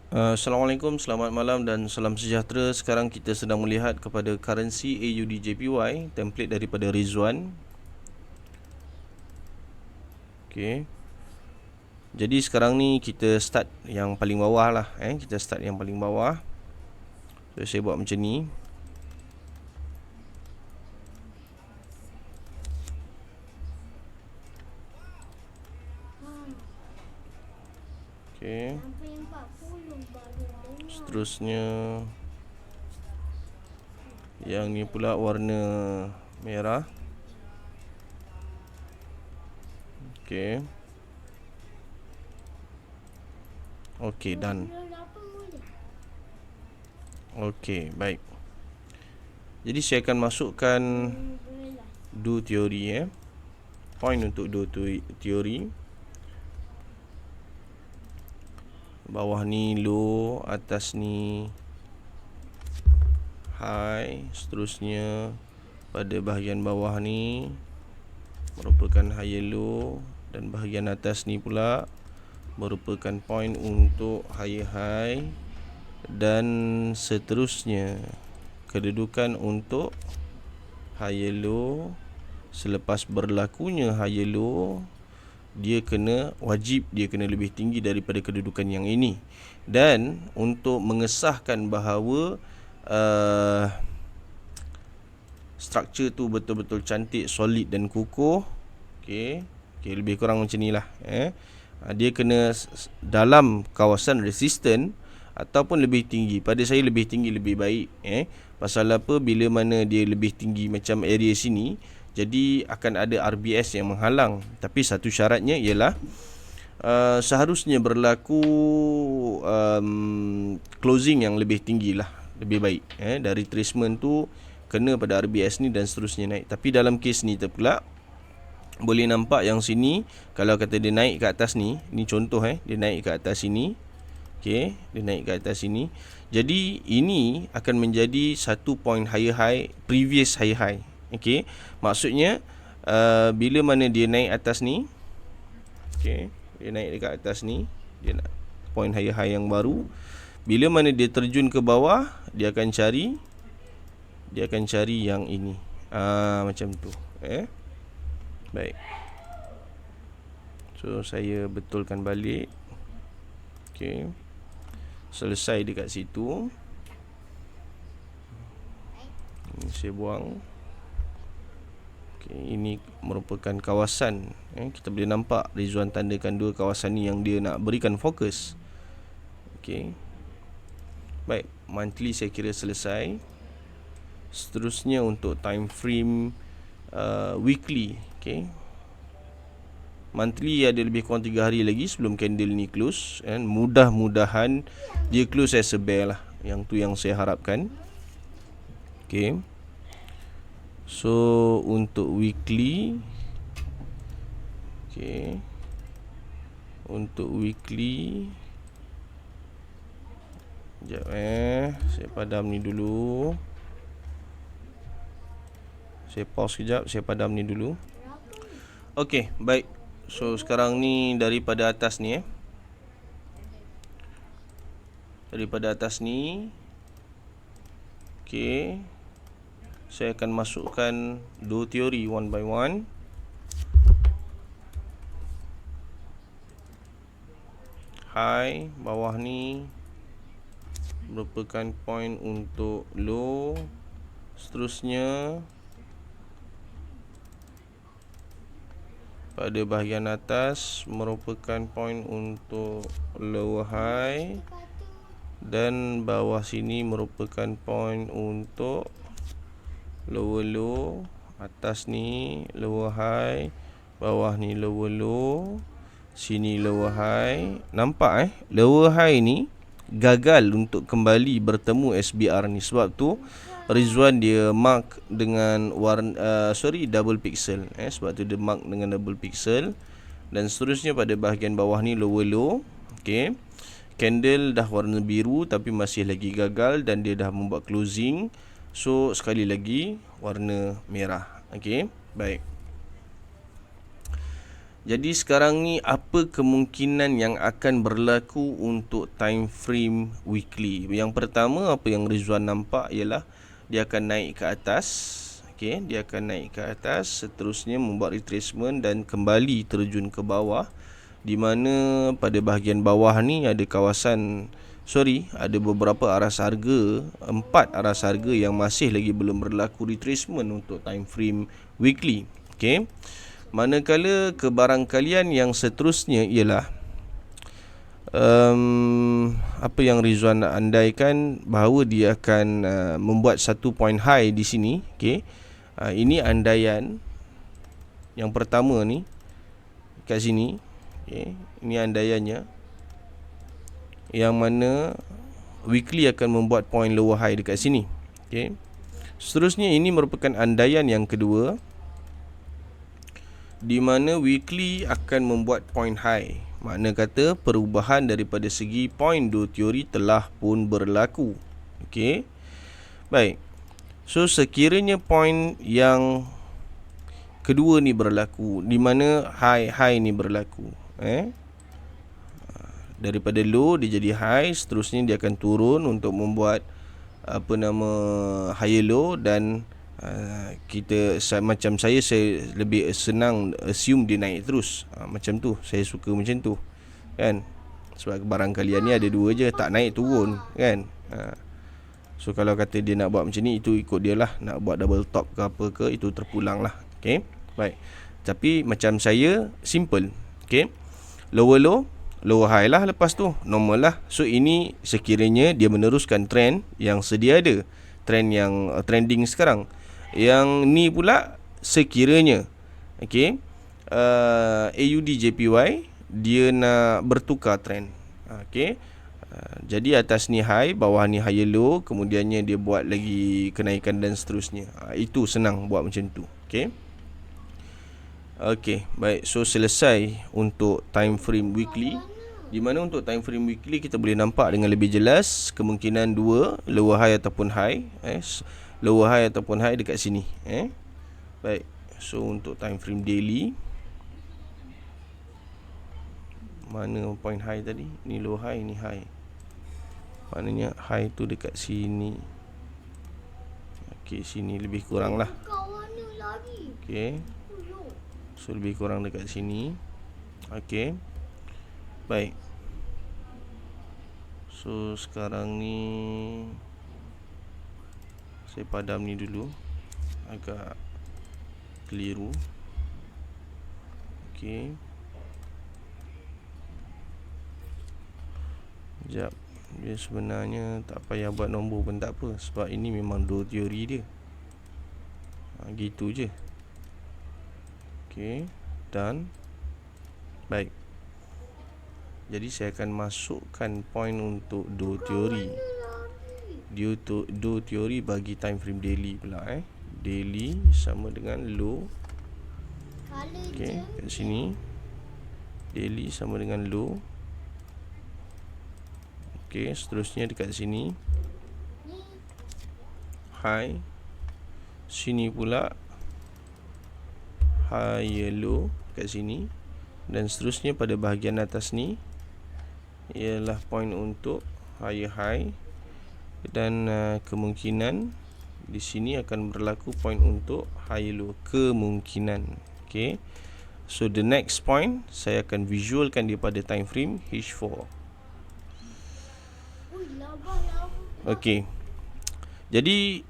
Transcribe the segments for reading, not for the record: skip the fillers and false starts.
Assalamualaikum, selamat malam dan salam sejahtera. Sekarang kita sedang melihat kepada currency AUD JPY, template daripada Rizwan. Okey. Jadi sekarang ni kita start yang paling bawah lah, kita start yang paling bawah. So, saya buat macam ni. Okey. Seterusnya yang ni pula warna merah. Okey. Okey, done. Okey, baik. Jadi saya akan masukkan do teori, point untuk do teori. Bawah ni low, atas ni high. Seterusnya pada bahagian bawah ni merupakan higher low, dan bahagian atas ni pula merupakan point untuk higher high, dan seterusnya kedudukan untuk higher low. Selepas berlakunya higher low, dia kena lebih tinggi daripada kedudukan yang ini. Dan untuk mengesahkan bahawa struktur tu betul-betul cantik, solid dan kukuh, okey, lebih kurang macam ni lah. Dia kena dalam kawasan resistant ataupun lebih tinggi. Pada saya lebih tinggi lebih baik. Pasal apa? Bila mana dia lebih tinggi macam area sini, jadi akan ada RBS yang menghalang. Tapi satu syaratnya ialah seharusnya berlaku closing yang lebih tinggi lah, lebih baik. Dari tracement tu kena pada RBS ni dan seterusnya naik. Tapi dalam kes ni pula boleh nampak yang sini, kalau kata dia naik ke atas ni contoh, dia naik ke atas sini. Okey, dia naik ke atas sini. Jadi ini akan menjadi satu point higher high, previous higher high. Okey, maksudnya bila mana dia naik atas ni, okey, dia naik dekat atas ni, dia nak point higher high yang baru. Bila mana dia terjun ke bawah, dia akan cari yang ini. Macam tu. Baik. So saya betulkan balik. Okey. Selesai dekat situ. Ini saya buang. Okey, ini merupakan kawasan. Kita boleh nampak Rizwan tandakan dua kawasan ni yang dia nak berikan fokus. Okey. Baik, monthly saya kira selesai. Seterusnya untuk time frame weekly. Okey. Monthly ada lebih kurang 3 hari lagi sebelum candle ni close, and mudah-mudahan dia close as a bear lah. Yang tu yang saya harapkan. Okey. So untuk weekly, okey, untuk weekly, sekejap saya padam ni dulu. Saya pause sekejap, saya padam ni dulu. Okey, baik. So sekarang ni daripada atas ni, daripada atas ni, okey, saya akan masukkan do teori one by one. High bawah ni merupakan point untuk low. Seterusnya pada bahagian atas merupakan point untuk lower high, dan bawah sini merupakan point untuk lower low. Atas ni lower high, bawah ni lower low, sini lower high. Nampak lower high ni gagal untuk kembali bertemu SBR ni. Sebab tu Rizwan dia mark dengan warna double pixel. Sebab tu dia mark dengan double pixel. Dan seterusnya pada bahagian bawah ni lower low. Okey. Candle dah warna biru tapi masih lagi gagal dan dia dah membuat closing. So sekali lagi warna merah. Okey. Baik. Jadi sekarang ni apa kemungkinan yang akan berlaku untuk time frame weekly? Yang pertama apa yang Rizwan nampak ialah dia akan naik ke atas. Okey, dia akan naik ke atas, seterusnya membuat retracement dan kembali terjun ke bawah, di mana pada bahagian bawah ni ada ada beberapa aras harga, 4 aras harga yang masih lagi belum berlaku retracement untuk time frame weekly. Okey. Manakala kebarangkalian yang seterusnya ialah apa yang Rizwan nak andaikan bahawa dia akan membuat satu point high di sini. Okey. Ini andaian yang pertama ni kat sini. Okey. Ini andaiannya, yang mana weekly akan membuat point lower high dekat sini. Okey. Seterusnya ini merupakan andaian yang kedua, di mana weekly akan membuat point high. Makna kata perubahan daripada segi point dua teori telah pun berlaku. Okey. Baik. So sekiranya point yang kedua ni berlaku, di mana high ni berlaku, daripada low dia jadi high, seterusnya dia akan turun untuk membuat higher low, dan macam saya lebih senang assume dia naik terus. Macam tu, saya suka macam tu kan, sebab barang kalian ni ada dua je, tak naik turun kan. So kalau kata dia nak buat macam ni, itu ikut dia lah. Nak buat double top ke apa ke, itu terpulang lah. Okay, baik. Tapi macam saya simple. Okay, lower low, lower high lah, lepas tu normal lah. So ini sekiranya dia meneruskan trend yang sedia ada, trend yang trending sekarang. Yang ni pula sekiranya AUD JPY dia nak bertukar trend. Jadi atas ni high, bawah ni higher low, kemudiannya dia buat lagi kenaikan dan seterusnya. Itu senang buat macam tu. Okey, baik. So selesai untuk time frame weekly, di mana untuk time frame weekly kita boleh nampak dengan lebih jelas kemungkinan dua, lower high ataupun high. Lower high ataupun high dekat sini. Baik. So untuk time frame daily, mana point high tadi? Ni low high, ni high. Maknanya high tu dekat sini. Okey, sini lebih kurang lah. Okey. So lebih kurang dekat sini. Okey. Baik. So sekarang ni saya padam ni dulu, agak keliru. Okey. Sekejap. Dia sebenarnya tak payah buat nombor pun tak apa, sebab ini memang dua teori dia. Gitu je. Okey. Dan baik. Jadi saya akan masukkan point untuk dua teori. Dua teori bagi time frame daily pula. Daily sama dengan low. Okey, kat sini daily sama dengan low. Okey, seterusnya dekat sini high. Sini pula high low kat sini, dan seterusnya pada bahagian atas ni ialah point untuk higher high, dan kemungkinan di sini akan berlaku point untuk high low, kemungkinan. Okey. So the next point saya akan visualkan dia pada time frame H4. Okey. Jadi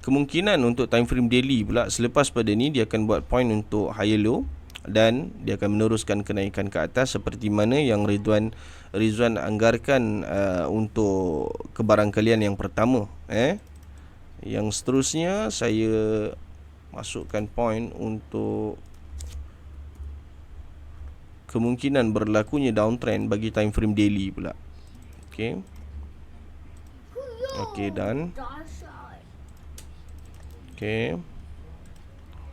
kemungkinan untuk time frame daily pula selepas pada ni dia akan buat point untuk higher low, dan dia akan meneruskan kenaikan ke atas seperti mana yang Rizwan anggarkan untuk kebarangkalian yang pertama. Yang seterusnya saya masukkan point untuk kemungkinan berlakunya downtrend bagi time frame daily pula. Okey. Okey, dan okey,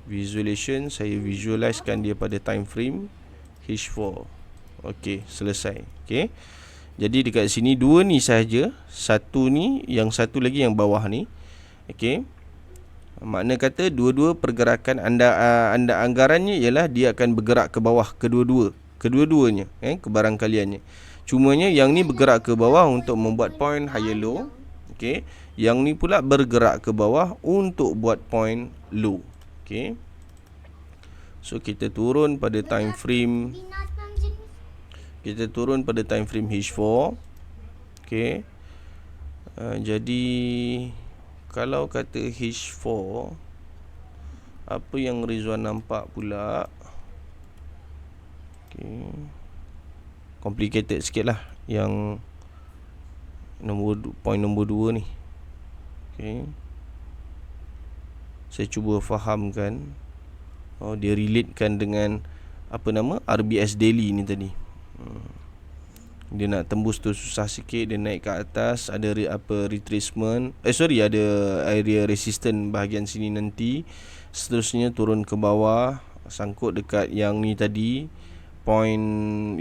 visualization saya visualisekan dia pada time frame H4. Okey, selesai. Okey. Jadi dekat sini dua ni sahaja, satu ni, yang satu lagi yang bawah ni. Okey. Makna kata dua-dua pergerakan anda anggarannya ialah dia akan bergerak ke bawah kedua-duanya, kebarangkaliannya. Cumanya yang ni bergerak ke bawah untuk membuat point higher low. Okey. Yang ni pula bergerak ke bawah untuk buat point low. Okey. So kita turun pada time frame H4. Okey. Jadi kalau kata H4, apa yang Rizwan nampak pula, okay, complicated sikit lah yang point nombor 2 ni. Okay. Saya cuba fahamkan. Dia relatekan dengan apa nama RBS daily ni tadi. Dia nak tembus tu susah sikit, dia naik ke atas, ada retracement, ada area resistance bahagian sini nanti. Seterusnya turun ke bawah, sangkut dekat yang ni tadi, point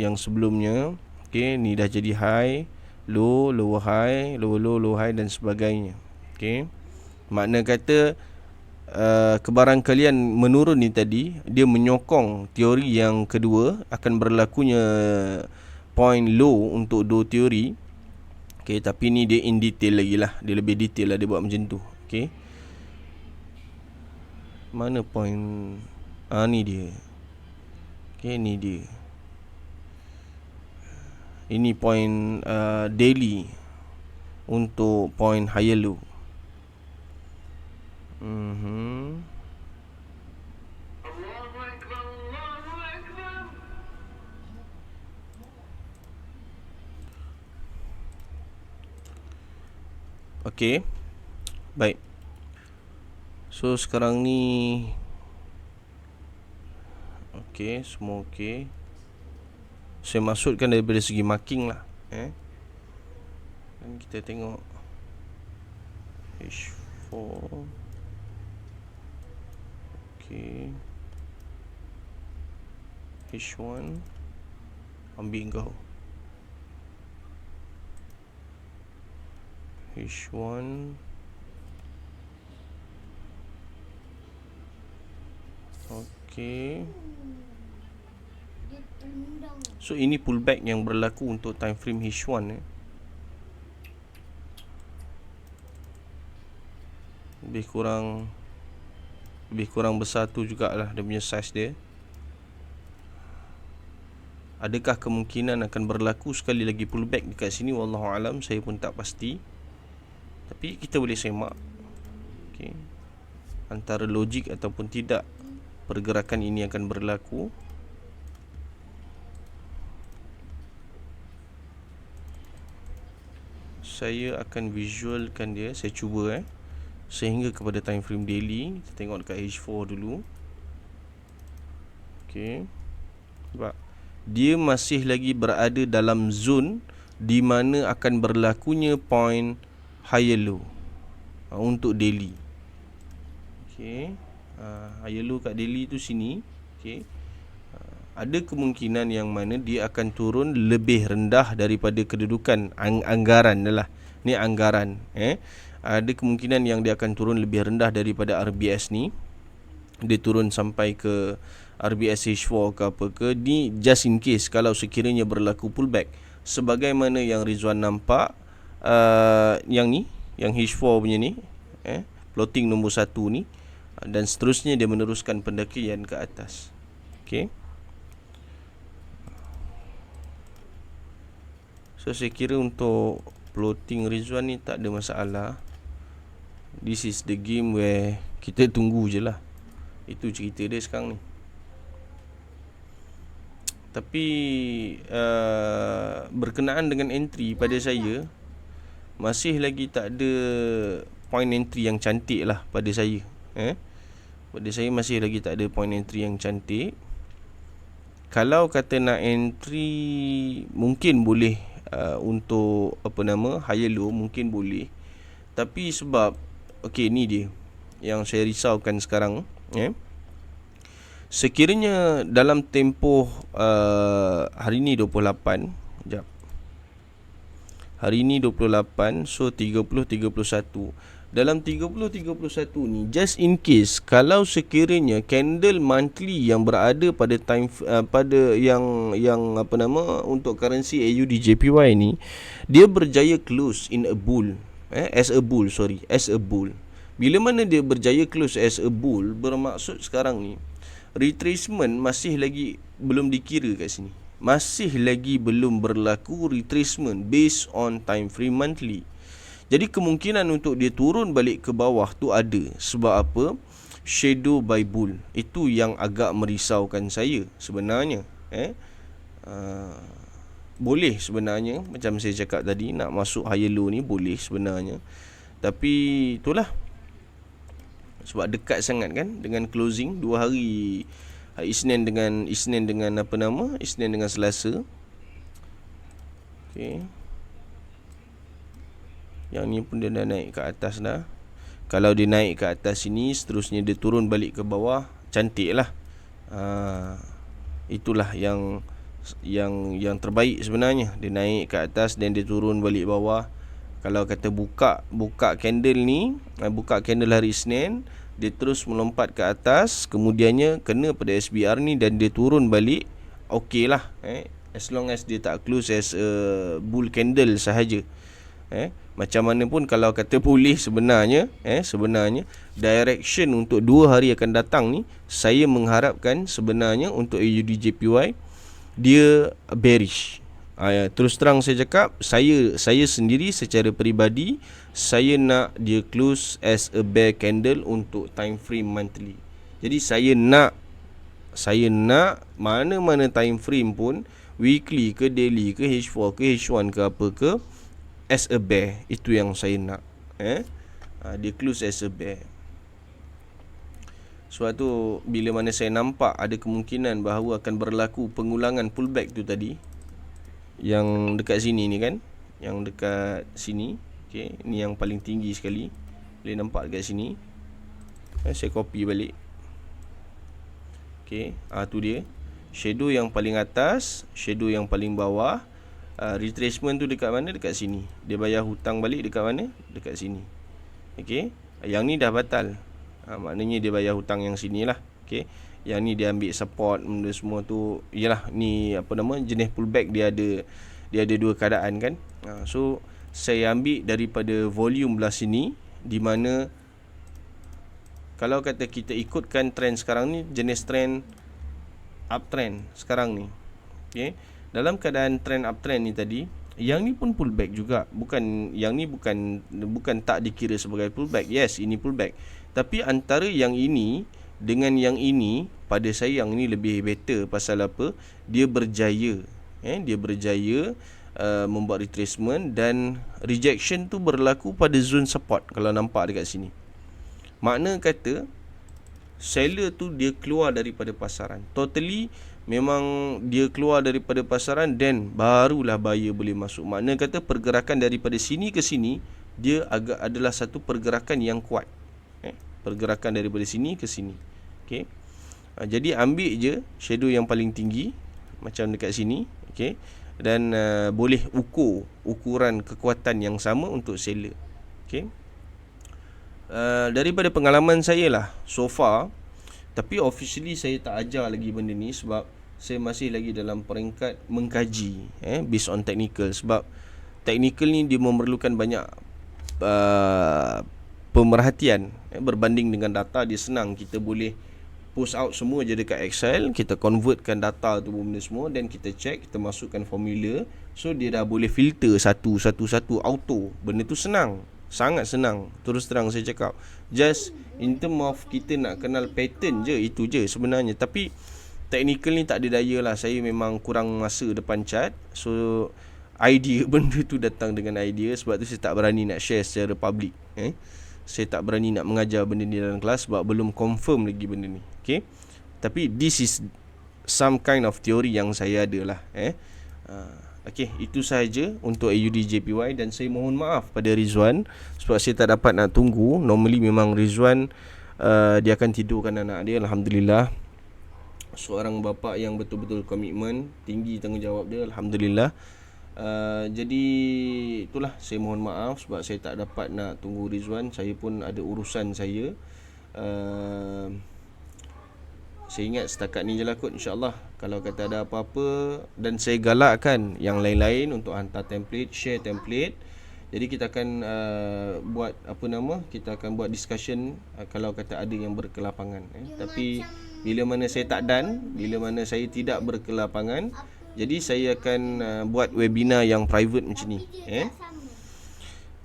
yang sebelumnya. Okey, ni dah jadi high, low, lower high, lower low, low high dan sebagainya. Okey. Makna kata kebarangkalian menurun ni tadi, dia menyokong teori yang kedua akan berlakunya point low untuk dua teori. Okay, tapi ni dia in detail lagi lah. Dia lebih detail lah dia buat macam tu. Okay. Mana point? Ni dia. Okay, ni dia. Ini point daily untuk point higher low. Okey. Baik. So sekarang ni okey, semua okey. Saya maksudkan daripada segi marking lah. Dan kita tengok H4. Okey. H1 ambil kau. H1. Okey. So ini pullback yang berlaku untuk time frame H1 lebih kurang besar tu jugalah dia punya size dia. Adakah kemungkinan akan berlaku sekali lagi pullback dekat sini? Wallahu alam, saya pun tak pasti. Tapi kita boleh semak, okay, antara logik ataupun tidak pergerakan ini akan berlaku. Saya akan visualkan dia. Saya cuba sehingga kepada time frame daily. Kita tengok dekat H4 dulu. Okay. Sebab dia masih lagi berada dalam zone di mana akan berlakunya point higher low untuk daily. Okay. Higher low kat daily tu sini. Okay. Ada kemungkinan yang mana dia akan turun lebih rendah daripada kedudukan anggaran adalah. Ni anggaran. Ada kemungkinan yang dia akan turun lebih rendah daripada RBS ni. Dia turun sampai ke RBS H4 ke apa ke. Ni just in case kalau sekiranya berlaku pullback. Sebagaimana yang Rizwan nampak, yang ni, yang H4 punya ni, plotting nombor 1 ni, dan seterusnya dia meneruskan pendakian ke atas. Okey. So saya kira untuk plotting Rizwan ni tak ada masalah. This is the game where kita tunggu je lah. Itu cerita dia sekarang ni. Tapi berkenaan dengan entry, pada saya masih lagi tak ada point entry yang cantik lah pada saya. Pada saya masih lagi tak ada point entry yang cantik. Kalau kata nak entry, mungkin boleh untuk apa nama higher low, mungkin boleh. Tapi sebab okey, ni dia yang saya risaukan sekarang. Sekiranya dalam tempoh hari ni 28, sekejap. Hari ni 28, so 30, 31. dalam 30-31 ni, just in case kalau sekiranya candle monthly yang berada pada time pada yang apa nama untuk currency AUD JPY ni, dia berjaya close in a bull, as a bull, bila mana dia berjaya close as a bull, bermaksud sekarang ni retracement masih lagi belum dikira kat sini, masih lagi belum berlaku retracement based on time frame monthly. Jadi kemungkinan untuk dia turun balik ke bawah tu ada. Sebab apa? Shadow by bull. Itu yang agak merisaukan saya sebenarnya. Boleh sebenarnya, macam saya cakap tadi, nak masuk higher low ni boleh sebenarnya. Tapi itulah, sebab dekat sangat kan dengan closing 2 hari, Isnin dengan apa nama? Isnin dengan Selasa. Okey. Yang ni pun dia dah naik ke atas dah. Kalau dia naik ke atas sini, seterusnya dia turun balik ke bawah, cantik lah. Itulah yang terbaik sebenarnya. Dia naik ke atas dan dia turun balik bawah. Kalau kata buka candle ni, buka candle hari Isnin, dia terus melompat ke atas, kemudiannya kena pada SBR ni dan dia turun balik, okey lah. As long as dia tak close as a bull candle sahaja. Macam mana pun kalau kata boleh sebenarnya, direction untuk 2 hari akan datang ni, saya mengharapkan sebenarnya untuk AUD JPY dia bearish. Terus terang saya cakap, saya sendiri secara peribadi, saya nak dia close as a bear candle untuk time frame monthly. Jadi saya nak mana-mana time frame pun, weekly ke daily ke H4 ke H1 ke apa ke, as a bear. Itu yang saya nak. Dia close as a bear. Sebab tu bila mana saya nampak ada kemungkinan bahawa akan berlaku pengulangan pullback tu tadi, yang dekat sini ni kan, yang dekat sini, okey, ni yang paling tinggi sekali, boleh nampak dekat sini. Saya copy balik. Okey, tu dia shadow yang paling atas, shadow yang paling bawah. Retracement tu dekat mana? Dekat sini. Dia bayar hutang balik dekat mana? Dekat sini. Okey, yang ni dah batal. Maknanya dia bayar hutang yang sini lah. Okey, yang ni dia ambil support, benda semua tu. Yalah, ni apa nama, jenis pullback dia ada dua keadaan kan. So saya ambil daripada volume belah sini, di mana kalau kata kita ikutkan trend sekarang ni, jenis trend uptrend sekarang ni. Okey, dalam keadaan trend uptrend ni tadi, yang ni pun pullback juga. Yang ni bukan tak dikira sebagai pullback. Yes, ini pullback. Tapi antara yang ini dengan yang ini, pada saya yang ini lebih better. Pasal apa? Dia berjaya. Dia berjaya membuat retracement, dan rejection tu berlaku pada zone support. Kalau nampak dekat sini, makna kata seller tu dia keluar daripada pasaran totally. Memang dia keluar daripada pasaran, dan barulah buyer boleh masuk. Makna kata pergerakan daripada sini ke sini, dia adalah satu pergerakan yang kuat. Pergerakan daripada sini ke sini. Okey. Jadi ambil je shadow yang paling tinggi macam dekat sini, okey, dan boleh ukuran kekuatan yang sama untuk seller. Okey. Daripada pengalaman saya lah so far, tapi officially saya tak ajar lagi benda ni, sebab saya masih lagi dalam peringkat mengkaji based on technical. Sebab technical ni dia memerlukan banyak pemerhatian. Berbanding dengan data, dia senang. Kita boleh post out semua je dekat Excel, kita convertkan data tu benda semua, dan kita check, kita masukkan formula. So dia dah boleh filter satu auto. Benda tu senang, sangat senang. Terus terang saya cakap, just in term of kita nak kenal pattern je, itu je sebenarnya. Tapi technical ni tak ada daya lah. Saya memang kurang masa depan chart. So idea benda tu datang dengan idea. Sebab tu saya tak berani nak share secara public. Saya tak berani nak mengajar benda ni dalam kelas, sebab belum confirm lagi benda ni. Okay, tapi this is some kind of theory yang saya ada lah. Okay, itu sahaja untuk AUD JPY. Dan saya mohon maaf pada Rizwan, sebab saya tak dapat nak tunggu. Normally memang Rizwan dia akan tidurkan anak dia. Alhamdulillah, seorang bapa yang betul-betul komitmen, tinggi tanggungjawab dia. Alhamdulillah. Jadi itulah, saya mohon maaf sebab saya tak dapat nak tunggu Rizwan. Saya pun ada urusan saya. Saya ingat setakat ni je lah kot, insyaAllah. Kalau kata ada apa-apa, dan saya galakkan yang lain-lain untuk hantar template, share template. Jadi kita akan buat kita akan buat discussion kalau kata ada yang berkelapangan. Tapi bila mana saya tak done, bila mana saya tidak berkelapangan, jadi saya akan buat webinar yang private macam ni.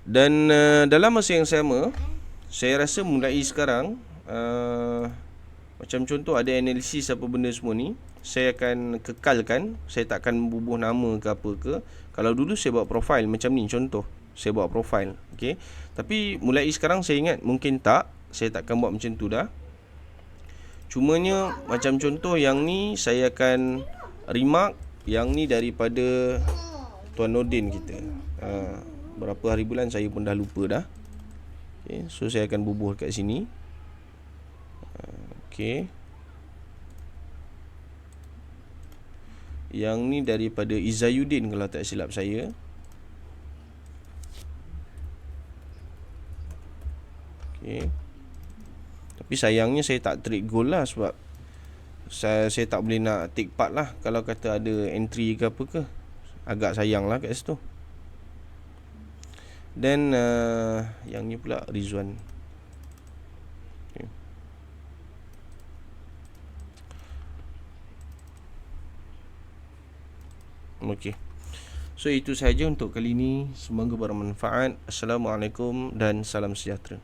Dan dalam masa yang sama, saya rasa mulai sekarang, macam contoh ada analisis apa benda semua ni, saya akan kekalkan. Saya tak akan bubuh nama ke apa ke. Kalau dulu saya buat profile macam ni, contoh saya buat profile, okay? Tapi mulai sekarang saya ingat mungkin saya takkan buat macam tu dah. Cumanya macam contoh yang ni saya akan remark. Yang ni daripada Tuan Nordin kita. Berapa hari bulan saya pun dah lupa dah. Okay, so saya akan bubuh kat sini. Okay. Yang ni daripada Izayuddin kalau tak silap saya. Okay. Tapi sayangnya saya tak trade goal lah, sebab saya tak boleh nak take part lah kalau kata ada entry ke apa ke. Agak sayang lah kat situ. Dan yang ni pula Rizwan. Okay. So itu sahaja untuk kali ini. Semoga bermanfaat. Assalamualaikum dan salam sejahtera.